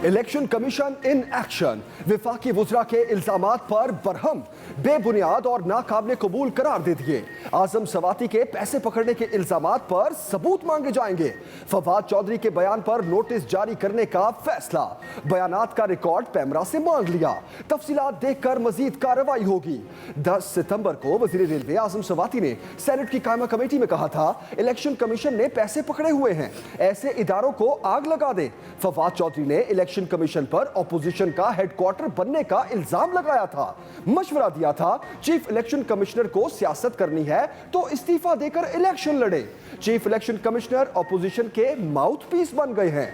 Election commission in action. विफाकी वुज़रा के इल्जामात पर बरहम, बेबुनियाद और नाकाबिले कबूल करार दे दिए। आजम सवाती के पैसे पकड़ने के इल्जामात पर सबूत मांगे जाएंगे। फवाद चौधरी के बयान पर नोटिस जारी करने का फैसला। बयानात का रिकॉर्ड पैमरा से मांग लिया। तफसीलात देखकर मजीद कार्रवाई होगी। 10 सितंबर को वजीर रेलवे आजम सवाती ने सेनेट की कायमा कमेटी में कहा था, इलेक्शन कमीशन ने पैसे पकड़े हुए हैं, ऐसे इदारों को आग लगा दे। फवाद चौधरी ने इलेक्शन कमीशन पर ऑपोजिशन का हेडक्वार्टर बनने का इल्जाम लगाया था। मशवरा दिया था, चीफ इलेक्शन कमिश्नर को सियासत करनी है तो इस्तीफा देकर इलेक्शन लड़े। चीफ इलेक्शन कमिश्नर ऑपोजिशन के माउथ पीस बन गए हैं।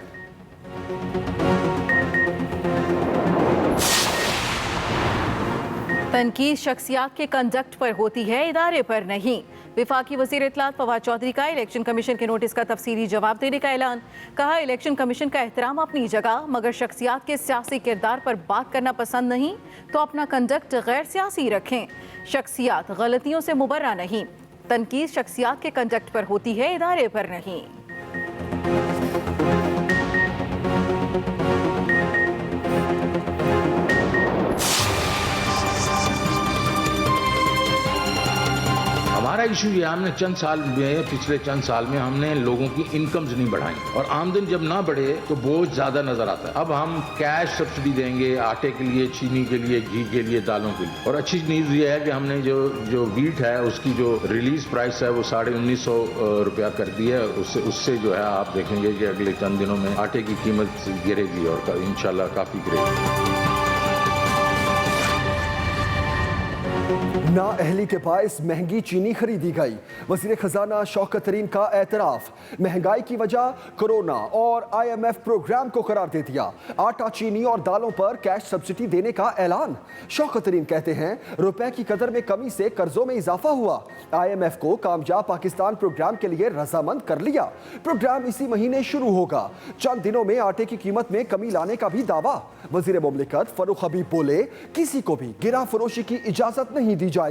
तनकीद शख्सियात के कंडक्ट पर होती है, इदारे पर नहीं। विफाकी वजीर इत्तलात फवाद चौधरी का इलेक्शन कमीशन के नोटिस का तफसीली जवाब देने का ऐलान। कहा, इलेक्शन कमीशन का एहतराम अपनी जगह, मगर शख्सियात के सियासी किरदार पर बात करना पसंद नहीं तो अपना कंडक्ट गैर सियासी रखें। शख्सियात गलतियों से मुबर्रा नहीं। तनकीद शख्सियात के कंडक्ट पर होती है, इदारे पर नहीं। हमारा इशू ये, हमने पिछले चंद साल में हमने लोगों की इनकम्स नहीं बढ़ाई और आमदनी जब ना बढ़े तो बोझ ज्यादा नजर आता है। अब हम कैश सब्सिडी देंगे आटे के लिए, चीनी के लिए, घी के लिए, दालों के लिए। और अच्छी न्यूज ये है कि हमने जो वीट है उसकी जो रिलीज प्राइस है वो 1950 रुपया कर दी है। उससे जो है आप देखेंगे कि अगले चंद दिनों में आटे की कीमत गिरेगी और इंशाल्लाह काफी गिरेगी। नाअहली के बायस महंगी चीनी खरीदी गई। वजीर खजाना शौकत तरीन का एतराफ, महंगाई की वजह कोरोना और IMF प्रोग्राम को करार दे दिया। आटा, चीनी और दालों पर कैश सब्सिडी देने का ऐलान। शौकत तरीन कहते हैं, रुपए की कदर में कमी से कर्जों में इजाफा हुआ। IMF को कामयाब पाकिस्तान प्रोग्राम के लिए रजामंद कर लिया। प्रोग्राम इसी महीने शुरू होगा। चंद दिनों में आटे की कीमत में कमी लाने का भी दावा। वजीर मुमलिकत फरूख हबीब बोले, किसी को भी गिरा फरोशी की इजाजत नहीं दी जाएगी।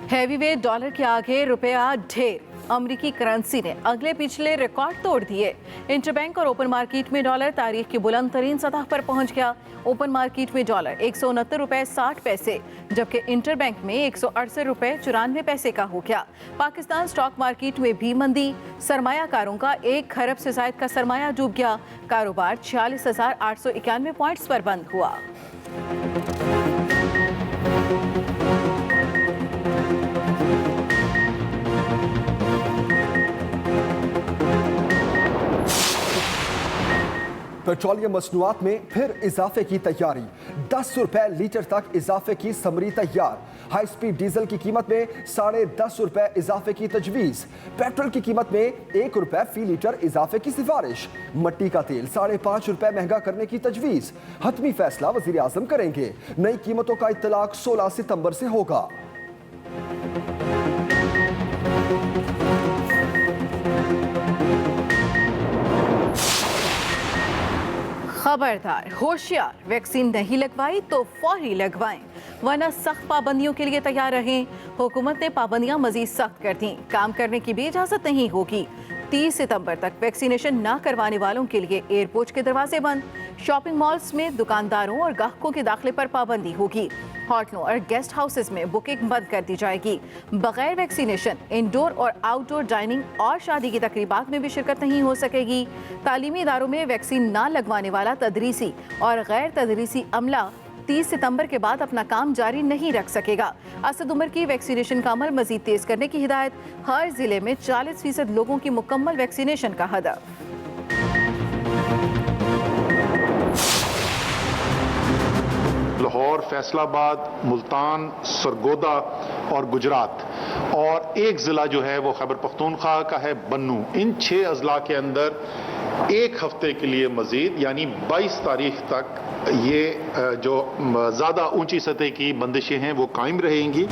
हैवीवेट डॉलर के आगे रुपया ढेर। अमेरिकी करेंसी ने अगले पिछले रिकॉर्ड तोड़ दिए। इंटरबैंक और ओपन मार्केट में डॉलर तारीख की बुलंद तरीन सतह पर पहुंच गया। ओपन मार्केट में डॉलर 169 रुपए 60 पैसे, जबकि इंटरबैंक में 168 रुपए 94 पैसे का हो गया। पाकिस्तान स्टॉक मार्केट में भी मंदी। सरमायाकारों का 1 खरब से ज्यादा का सरमाया डूब गया। कारोबार 46,891 पॉइंट्स पर बंद हुआ। पेट्रोलियम मसनूआत में फिर इजाफे की तैयारी। 10 रुपए लीटर तक इजाफे की समरी तैयार। हाई स्पीड डीजल की कीमत में 10.5 रुपए इजाफे की तजवीज़। पेट्रोल की कीमत में 1 रुपए फी लीटर इजाफे की सिफारिश। मट्टी का तेल 5.5 रुपए महंगा करने की तजवीज़। हतमी फैसला वजीर आजम करेंगे। नई कीमतों का इत्तलाक 16 सितंबर से होगा। खबरदार, होशियार, वैक्सीन नहीं लगवाई तो फौरी लगवाएं, वरना सख्त पाबंदियों के लिए तैयार रहें। हुकूमत ने पाबंदियां मजीद सख्त कर दी। काम करने की भी इजाजत नहीं होगी। 30 सितंबर तक वैक्सीनेशन ना करवाने वालों के लिए एयरपोर्ट के दरवाजे बंद। शॉपिंग मॉल्स में दुकानदारों और ग्राहकों के दाखिले पर पाबंदी होगी। होटलों और गेस्ट हाउसेज में बुकिंग बंद कर दी जाएगी। बगैर वैक्सीनेशन इंडोर और आउटडोर डाइनिंग और शादी की तकरीबात में भी शिरकत नहीं हो सकेगी। तालीमी इदारों में वैक्सीन ना लगवाने वाला तदरीसी और गैर तदरीसी अमला 30 सितंबर के बाद अपना काम जारी नहीं रख सकेगा। असद उमर की वैक्सीनेशन का अमल मजीद तेज करने की हिदायत। हर जिले में 40% लोगों की मुकम्मल वैक्सीनेशन का हदफ। लाहौर, फैसलाबाद, मुल्तान, सरगोदा और गुजरात, और एक ज़िला जो है वो खैबर पख्तूनख्वा का है, बन्नू। इन 6 अजला के अंदर एक हफ्ते के लिए मजीद यानी 22 तारीख तक ये जो ज़्यादा ऊंची सतह की बंदिशें हैं वो कायम रहेंगी।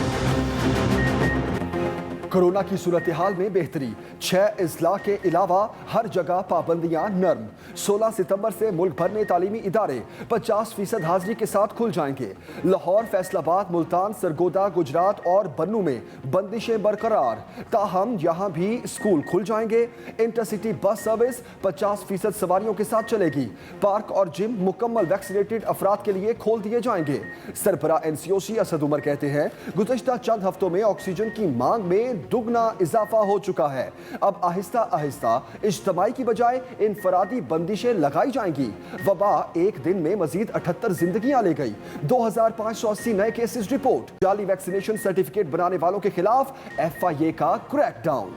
कोरोना की सूरत हाल में बेहतरी, 6 अजला के अलावा हर जगह पाबंदियां नर्म। 16 सितंबर से मुल्क भर में तालीमी इदारे 50% हाजिरी के साथ खुल जाएंगे। लाहौर, फैसलाबाद, मुल्तान, सरगोदा, गुजरात और बन्नू में बंदिशें बरकरार। ताहम यहाँ भी स्कूल खुल जाएंगे। इंटरसिटी बस सर्विस 50% सवारियों के साथ चलेगी। पार्क और जिम मुकम्मल वैक्सीनेटेड अफराद के लिए खोल दिए जाएंगे। सरबरा NCOC असद उमर कहते हैं, गुज़श्ता चंद हफ्तों में ऑक्सीजन की मांग में दुगना इजाफा हो चुका है। अब आहिस्ता आहिस्ता इज्तमाई की बजाय इनफरादी बंदिशें लगाई जाएंगी। वबा एक दिन में मजीद 78 जिंदगियां ले गई। 2580 नए केसेस रिपोर्ट। जाली वैक्सीनेशन सर्टिफिकेट बनाने वालों के खिलाफ FIA का क्रैकडाउन।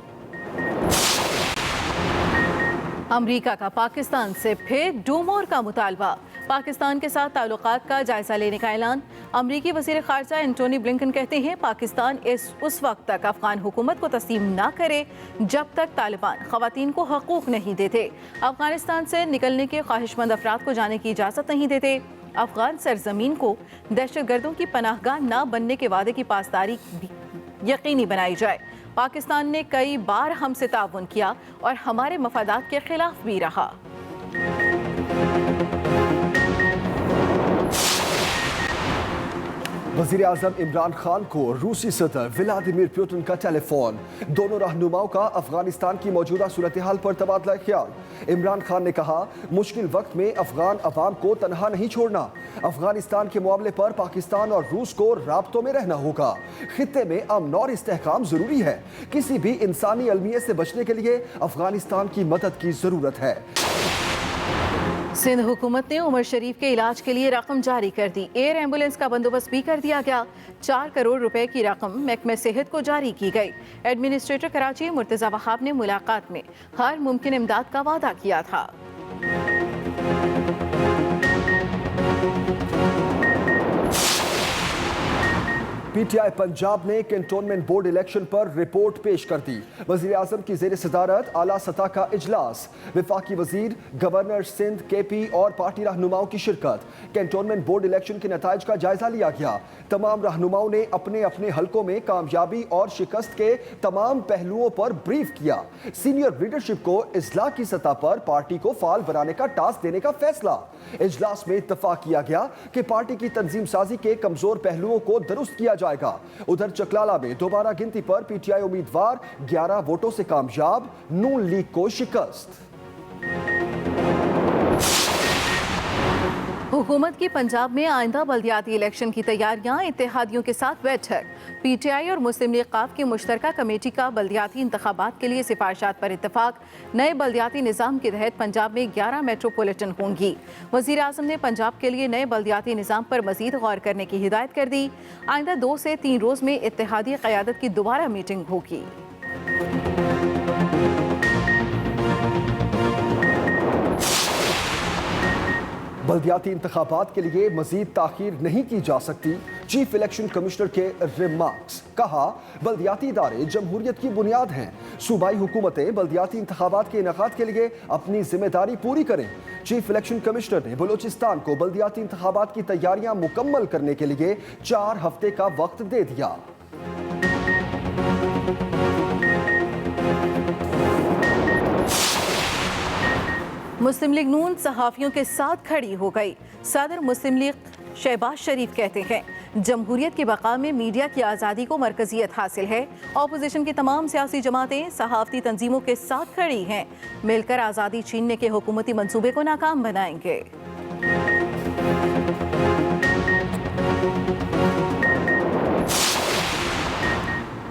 अमेरिका का पाकिस्तान से फिर डू मोर का मुतालबा। पाकिस्तान के साथ ताल्लुकात का जायजा लेने का ऐलान। अमरीकी वज़ीर ख़ारजा एंटोनी ब्लिंकन कहते हैं, पाकिस्तान उस वक्त तक अफगान हुकूमत को तस्लीम ना करे जब तक तालिबान ख़वातीन को हकूक़ नहीं देते। अफगानिस्तान से निकलने के ख्वाहिशमंद अफराद को जाने की इजाज़त नहीं देते। अफगान सरजमीन को दहशतगर्दों की पनाहगाह ना बनने के वादे की पासदारी यकीनी बनाई जाए। पाकिस्तान ने कई बार हमसे ताउन किया और हमारे मफादात के खिलाफ भी रहा। वज़ीर आज़म इमरान खान को रूसी सदर व्लादिमीर पुतिन का टेलीफोन। दोनों रहनुमाओं का अफगानिस्तान की मौजूदा सूरत हाल पर तबादला ख्याल। इमरान खान ने कहा, मुश्किल वक्त में अफगान अवाम को तनहा नहीं छोड़ना। अफगानिस्तान के मामले पर पाकिस्तान और रूस को राब्तों में रहना होगा। खित्ते में अमन और इस्तेहकाम जरूरी है। किसी भी इंसानी अलमियत से बचने के लिए अफगानिस्तान की मदद की जरूरत है। सिंध हुकूमत ने उमर शरीफ के इलाज के लिए रकम जारी कर दी। एयर एम्बुलेंस का बंदोबस्त भी कर दिया गया। 4 करोड़ रुपए की रकम महकमे सेहत को जारी की गई। एडमिनिस्ट्रेटर कराची मुर्तज़ा वहाब ने मुलाकात में हर मुमकिन इमदाद का वादा किया था। PTI पंजाब ने कैंटोनमेंट बोर्ड इलेक्शन पर रिपोर्ट पेश कर दी। वज़ीर आज़म की ज़ेर सदारत आला सतह का इजलास। वफाकी वज़ीर, गवर्नर सिंध, KP और पार्टी रहनुमाओं की शिरकत। कैंटोनमेंट बोर्ड इलेक्शन के नताइज का जायजा लिया गया। तमाम रहनुमाओं ने अपने अपने हलकों में कामयाबी और शिकस्त के तमाम पहलुओं पर ब्रीफ किया। सीनियर लीडरशिप को इजला की सतह पर पार्टी को फाल बनाने का टास्क देने का फैसला। इजलास में इत्तफाक किया गया कि पार्टी की तंजीम साजी के कमजोर पहलुओं को दुरुस्त किया जाएगा। उधर चकलाला में दोबारा गिनती पर PTI उम्मीदवार 11 वोटों से कामयाब, नून लीग को शिकस्त। हुकूमत की पंजाब में आइंदा बल्दियाती इलेक्शन की तैयारियां, इत्तेहादियों के साथ बैठक। PTI और मुस्लिम लीग काफ की मुश्तरका कमेटी का बल्दियाती इंतखाबात के लिए सिफारिशात पर इत्तफाक। नए बल्दियाती निज़ाम के तहत पंजाब में 11 मेट्रोपॉलिटन होंगी। वज़ीर आज़म ने पंजाब के लिए नए बल्दियाती निज़ाम पर मज़ीद गौर करने की हिदायत कर दी। आइंदा 2 से 3 रोज़ में इत्तेहादी क़यादत की दोबारा मीटिंग होगी। बल्दियाती इंतखाबात के लिए मजीद ताखीर नहीं की जा सकती। चीफ इलेक्शन कमिश्नर के रिमार्क्स। कहा, बल्दियाती इदारे जमहूरियत की बुनियाद हैं। सूबाई हुकूमतें बल्दियाती इंतखाबात के इनेकाद के लिए अपनी जिम्मेदारी पूरी करें। चीफ इलेक्शन कमिश्नर ने बलूचिस्तान को बल्दियाती इंतखाबात की तैयारियां मुकम्मल करने के लिए 4 हफ्ते का वक्त दे दिया। मुस्लिम लीग नून सहाफ़ियों के साथ खड़ी हो गई। सदर मुस्लिम लीग शहबाज शरीफ कहते हैं, जमहूरियत की बका में मीडिया की आज़ादी को मरकजियत हासिल है। ऑपोजिशन की तमाम सियासी जमातें सहाफ़ती तंजीमों के साथ खड़ी हैं। मिलकर आज़ादी छीनने के हुकूमती मंसूबे को नाकाम बनाएंगे।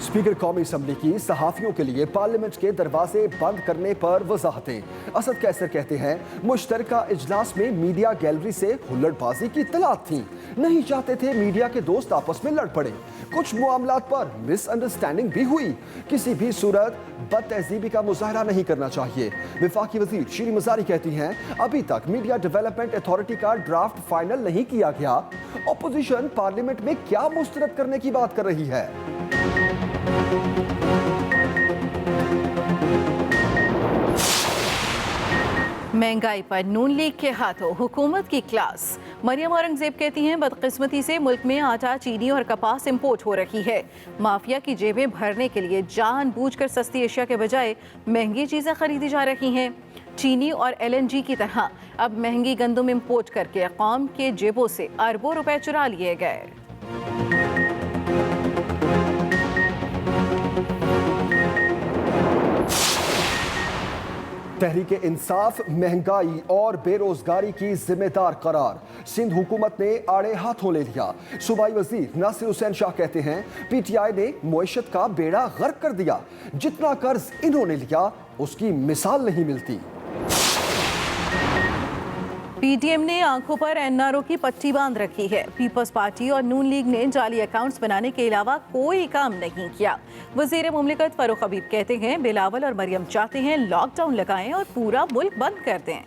स्पीकर कौमी असम्बली की सहाफ़ियों के लिए पार्लियामेंट के दरवाजे बंद करने पर वजाहतें। असद कैसर कहते हैं, मुश्तरका इजलास में मीडिया गैलरी से हुल्लड़बाजी की इत्तलात थी। नहीं चाहते थे मीडिया के दोस्त आपस में लड़ पड़े। कुछ मामलात पर मिसअंडरस्टैंडिंग भी हुई। किसी भी सूरत बदतहजीबी का मुजाहरा नहीं करना चाहिए। वफाकी वजीर शीरी मजारी कहती हैं, अभी तक मीडिया डेवलपमेंट अथॉरिटी का ड्राफ्ट फाइनल नहीं किया गया। ऑपोजिशन पार्लियामेंट में क्या मुस्तरद करने की बात कर रही है। महंगाई पर नून लीग के हाथों हुकूमत की क्लास। मरियम औरंगजेब कहती हैं बदकिस्मती से मुल्क में आटा, चीनी और कपास इंपोर्ट हो रही है। माफिया की जेबें भरने के लिए जानबूझकर सस्ती एशिया के बजाय महंगी चीजें खरीदी जा रही हैं। चीनी और LNG की तरह अब महंगी गंदम इंपोर्ट करके कौम के जेबों से अरबों रुपए चुरा लिए गए। तहरीक इंसाफ महंगाई और बेरोजगारी की जिम्मेदार करार। सिंध हुकूमत ने आड़े हाथों ले लिया। सूबाई वजीर नासिर हुसैन शाह कहते हैं PTI ने मुईशत का बेड़ा गर्क कर दिया। जितना कर्ज इन्होंने लिया उसकी मिसाल नहीं मिलती। PDM ने आंखों पर NRO की पट्टी बांध रखी है। पीपल्स पार्टी और नून लीग ने जाली अकाउंट्स बनाने के अलावा कोई काम नहीं किया। वजीर मुमलिकत फरूख हबीब कहते हैं बिलावल और मरियम चाहते हैं लॉकडाउन लगाएं और पूरा मुल्क बंद कर दें।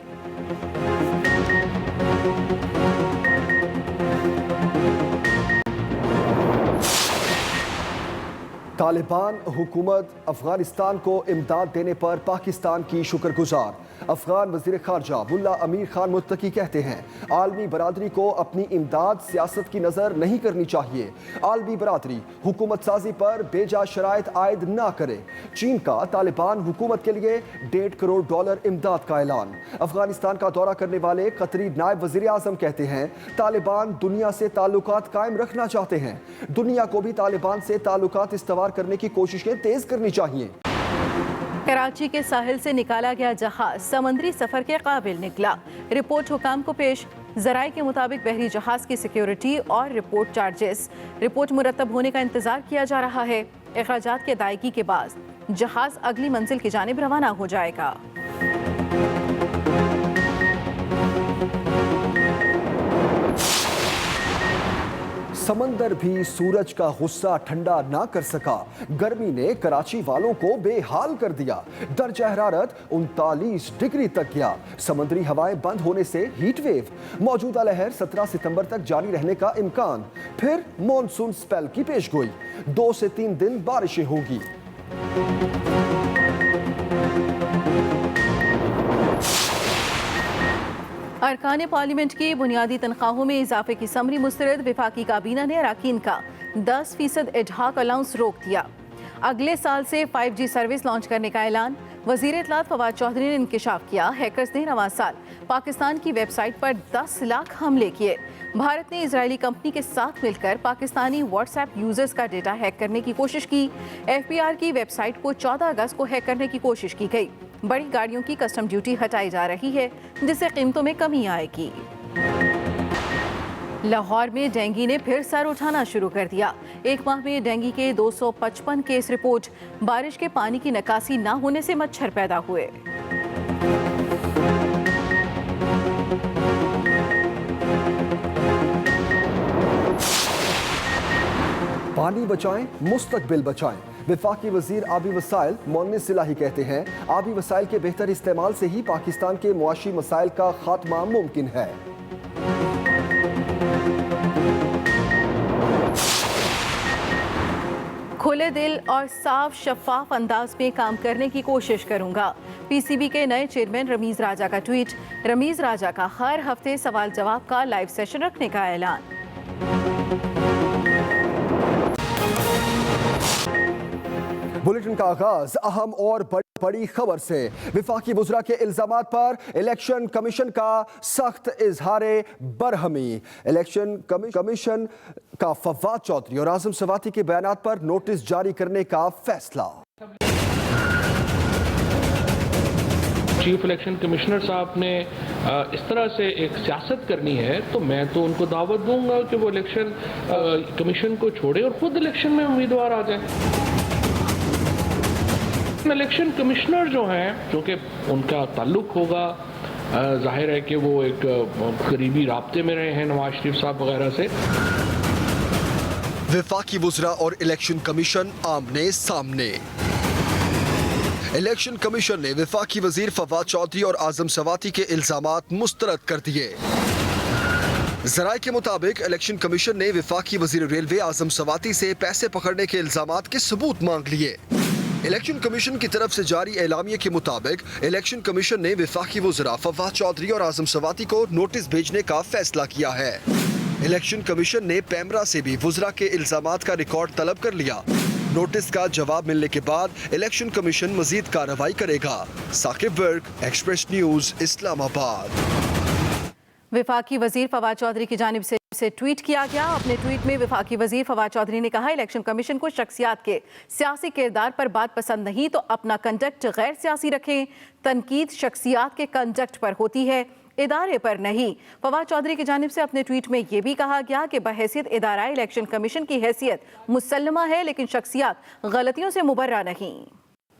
तालिबान हुकूमत अफगानिस्तान को इमदाद देने पर पाकिस्तान की शुक्रगुजार। अफगान वजीर खारजा मुल्ला अमीर खान मुत्तकी कहते हैं आलमी बरादरी को अपनी इमदाद सियासत की नज़र नहीं करनी चाहिए। आलमी बरादरी हुकूमत साजी पर बेजा शराइत आयद ना करे। चीन का तालिबान हुकूमत के लिए $1.5 करोड़ इमदाद का ऐलान। अफगानिस्तान का दौरा करने वाले कतरी नायब वजीर आजम कहते हैं तालिबान दुनिया से ताल्लुकात कायम रखना चाहते हैं। दुनिया को भी तालिबान से ताल्लुकात इस्तवार करने की कोशिशें तेज करनी चाहिए। कराची के साहिल से निकाला गया जहाज समंदरी सफर के काबिल निकला। रिपोर्ट हुकाम को पेश। जराये के मुताबिक बहरी जहाज की सिक्योरिटी और रिपोर्ट मुरतब होने का इंतजार किया जा रहा है। अखराजात की अदायगी के बाद जहाज अगली मंजिल की जानिब रवाना हो जाएगा। समंदर भी सूरज का गुस्सा ठंडा ना कर सका। गर्मी ने कराची वालों को बेहाल कर दिया। दर्जा हरारत 39 डिग्री तक गया। समुद्री हवाएं बंद होने से हीट वेव। मौजूदा लहर 17 सितंबर तक जारी रहने का इम्कान। फिर मॉनसून स्पेल की पेशगोई। 2 से 3 दिन बारिशें होगी। अरकान पार्लियामेंट की बुनियादी तनख्वाहों में इजाफे की समरी मुस्तरद। वफाकी काबीना ने अरकान का 10% एडहाक अलाउंस रोक दिया। अगले साल से 5G सर्विस लॉन्च करने का ऐलान। वजीर इत्तलात फवाद चौधरी ने इंकशाफ किया हैकर्स ने रवां साल पाकिस्तान की वेबसाइट पर 10 लाख हमले किए। भारत ने इजरायली कंपनी के साथ मिलकर पाकिस्तानी व्हाट्सएप यूजर्स का डेटा हैक करने की कोशिश की। FBR की वेबसाइट को 14 अगस्त को हैक करने की कोशिश की गई। बड़ी गाड़ियों की कस्टम ड्यूटी हटाई जा रही है जिससे कीमतों में कमी आएगी। लाहौर में डेंगू ने फिर सर उठाना शुरू कर दिया। एक माह में डेंगू के 255 केस रिपोर्ट। बारिश के पानी की निकासी न होने से मच्छर पैदा हुए। पानी बचाएं, मुस्तकबिल बचाएं। वफाकी वजीर आबी वसाइल मोनिस सिलाही कहते हैं आबी वसाइल के बेहतर इस्तेमाल से ही पाकिस्तान के मुआशी मसाइल का खात्मा मुमकिन है। खुले दिल और साफ शफाफ अंदाज में काम करने की कोशिश करूंगा। PCB के नए चेयरमैन रमीज राजा का ट्वीट। रमीज राजा का हर हफ्ते सवाल जवाब का लाइव सेशन रखने का ऐलान। बुलेटिन का आगाज अहम और बड़ी खबर से। वफाकी वज़रा के इल्जामात पर इलेक्शन कमीशन का सख्त इजहारे बरहमी। इलेक्शन कमीशन का फवाद चौधरी और आजम सवाती के बयानात पर नोटिस जारी करने का फैसला। चीफ इलेक्शन कमिश्नर साहब ने इस तरह से एक सियासत करनी है तो मैं तो उनको दावत दूंगा कि वो इलेक्शन कमीशन को छोड़े और खुद इलेक्शन में उम्मीदवार आ जाए। इलेक्शन कमिश्नर जो हैं, क्योंकि उनका ताल्लुक होगा, जाहिर है कि वो एक करीबी राब्ते में रहे हैं नवाज शरीफ साहब वगैरह से। वफाकी वज़रा और इलेक्शन कमीशन आमने सामने। इलेक्शन कमीशन ने वफाकी वजीर फवाद चौधरी और आजम सवाती के इल्जामात मुस्तरद कर दिए। जराये के मुताबिक इलेक्शन कमीशन ने वफाकी वजीर रेलवे आजम सवाती से पैसे पकड़ने के इल्जामात के सबूत मांग लिए। इलेक्शन कमीशन की तरफ से जारी एलामिये के मुताबिक इलेक्शन कमीशन ने वफाकी वज़रा फवाद चौधरी और आज़म सवाती को नोटिस भेजने का फैसला किया है। इलेक्शन कमीशन ने पैमरा से भी वज़रा के इल्जामात का रिकॉर्ड तलब कर लिया। नोटिस का जवाब मिलने के बाद इलेक्शन कमीशन मजीद कार्रवाई करेगा। Saqib Virk, Express News, Islamabad. वफाकी वजीर फवाद चौधरी की जानिब से ट्वीट किया गया। अपने ट्वीट में वफाकी वजीर फवाद चौधरी ने कहा, इलेक्शन कमीशन को शख्सियात के सियासी किरदार पर बात पसंद नहीं तो अपना कंडक्ट गैर सियासी रखें। तनकीद शख्सियात के कंडक्ट पर होती है, इदारे पर नहीं। फवाद चौधरी की जानिब से अपने ट्वीट में यह भी कहा गया कि बहैसियत इदारा इलेक्शन कमीशन की हैसियत मुसल्लमा है, लेकिन शख्सियात गलतियों से मुबर्रा नहीं।